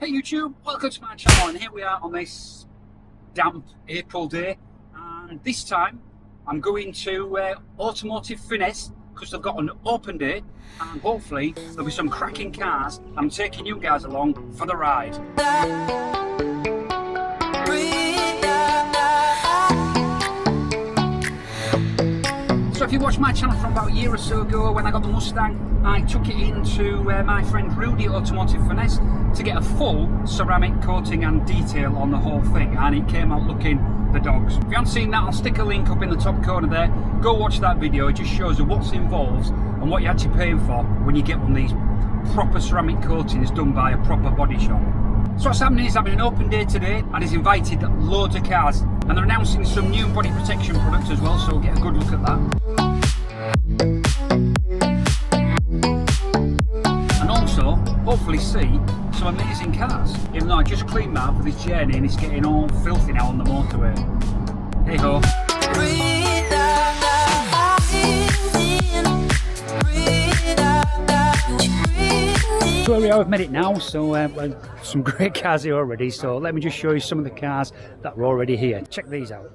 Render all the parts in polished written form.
Hey YouTube, welcome to my channel, and here we are on this damp April day, and this time I'm going to Automotive Finesse because they've got an open day and hopefully there'll be some cracking cars. I'm taking you guys along for the ride. So if you watched my channel from about a year or so ago when I got the Mustang, I took it into my friend Rudy at Automotive Finesse to get a full ceramic coating and detail on the whole thing, and it came out looking the dogs. If you haven't seen that, I'll stick a link up in the top corner there. Go watch that video. It just shows you what's involved and what you're actually paying for when you get one of these proper ceramic coatings done by a proper body shop. So what's happening is having an open day today, and he's invited loads of cars, and they're announcing some new body protection products as well, so we'll get a good look at that. And also hopefully see some amazing cars, even though I just cleaned that for this journey and it's getting all filthy now on the motorway. Hey ho. So here we are, I've made it now, so some great cars here already, so let me just show you some of the cars that are already here. Check these out.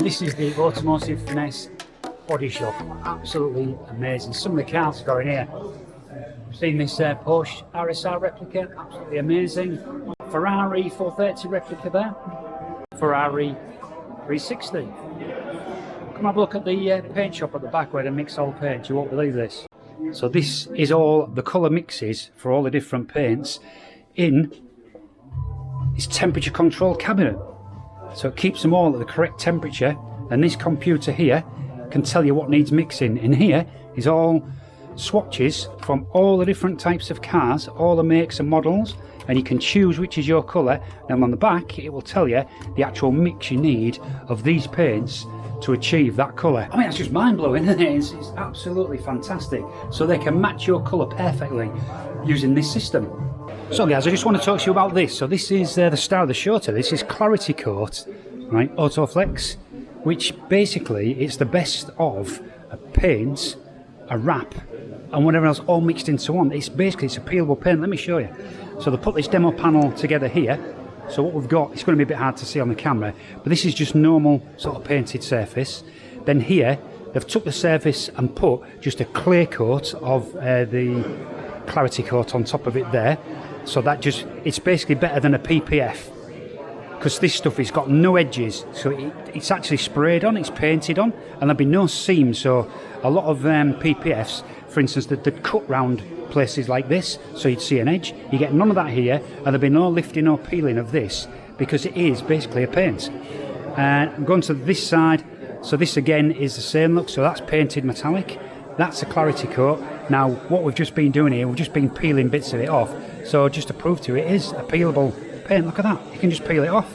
This is the Automotive Finesse body shop. Absolutely amazing. Some of the cars are in here. I've seen this Porsche RSR replica, absolutely amazing. Ferrari 430 replica there. Ferrari 360. Come have a look at the paint shop at the back where they mix all paint. You won't believe this. So this is all the colour mixes for all the different paints in this temperature control cabinet. So it keeps them all at the correct temperature, and this computer here can tell you what needs mixing. In here is all swatches from all the different types of cars, all the makes and models, and you can choose which is your colour. And on the back it will tell you the actual mix you need of these paints to achieve that colour. I mean, that's just mind-blowing, isn't it? It's absolutely fantastic. So they can match your colour perfectly using this system. So guys, I just want to talk to you about this. So this is the star of the show today. This is Clarity Coat, right? Autoflex, which basically it's the best of a paint, a wrap, and whatever else all mixed into one. It's a peelable paint. Let me show you. So they put this demo panel together here. So what we've got, it's going to be a bit hard to see on the camera, but this is just normal sort of painted surface. Then here they've took the surface and put just a clear coat of the clarity coat on top of it there. So that just, it's basically better than a PPF, because this stuff has got no edges, so it's actually sprayed on, it's painted on, and there'll be no seams. So a lot of PPFs, for instance, they'd cut round places like this, so you'd see an edge. You get none of that here, and there'll be no lifting or peeling of this, because it is basically a paint. I'm going to this side, so this again is the same look, so that's painted metallic, that's a clarity coat. Now what we've just been doing here, we've just been peeling bits of it off, so just to prove to you, it is a peelable paint. Look at that, you can just peel it off,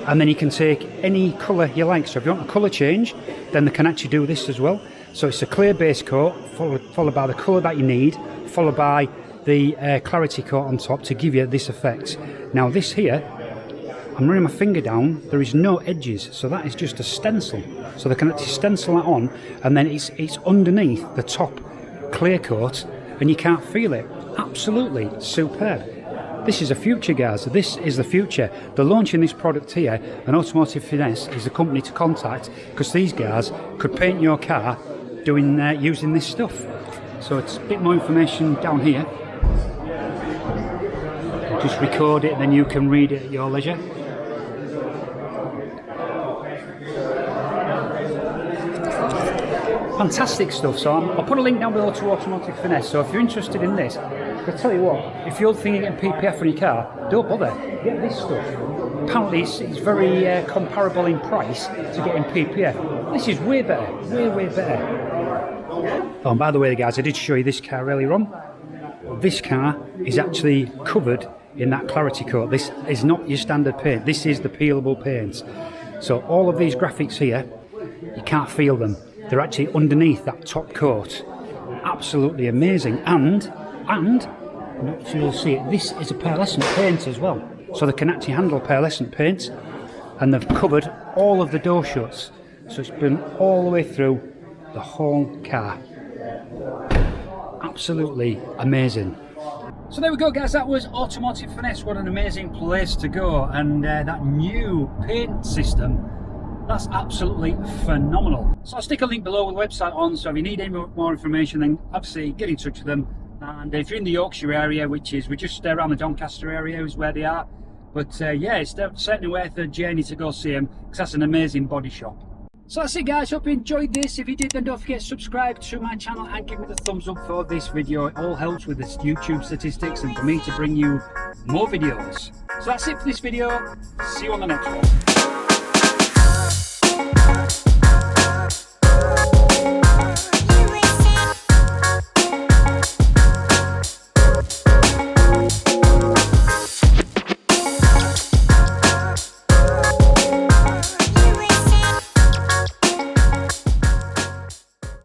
and then you can take any colour you like. So if you want a colour change, then they can actually do this as well. So it's a clear base coat followed by the colour that you need, followed by the clarity coat on top to give you this effect. Now this here, I'm running my finger down, there is no edges, so that is just a stencil. So they can actually stencil that on, and then it's underneath the top clear coat, and you can't feel it. Absolutely superb. This is a future, guys. This is the future. They're launching this product here, and Automotive Finesse is the company to contact, because these guys could paint your car using this stuff. So it's a bit more information down here. Just record it, and then you can read it at your leisure. Fantastic stuff. So I'll put a link down below to Automotive Finesse. So if you're interested in this, I'll tell you what, if you're thinking of getting PPF for your car, don't bother, get this stuff. Apparently it's very comparable in price to getting PPF. This is way better, way better. Oh, and by the way guys, I did show you this car earlier on. This car is actually covered in that clarity coat. This is not your standard paint, this is the peelable paint. So all of these graphics here, you can't feel them. They're actually underneath that top coat. Absolutely amazing. And I'm not sure you'll see it, this is a pearlescent paint as well. So they can actually handle pearlescent paint, and they've covered all of the door shuts. So it's been all the way through the whole car. Absolutely amazing. So there we go guys, that was Automotive Finesse. What an amazing place to go, and that new paint system, that's absolutely phenomenal. So I'll stick a link below with the website on, so if you need any more information, then obviously get in touch with them. And if you're in the Yorkshire area, which is, we're just around the Doncaster area is where they are, but yeah, it's certainly worth a journey to go see them, because that's an amazing body shop. So that's it guys, hope you enjoyed this. If you did, then don't forget to subscribe to my channel and give me the thumbs up for this video. It all helps with the YouTube statistics and for me to bring you more videos. So that's it for this video. See you on the next one.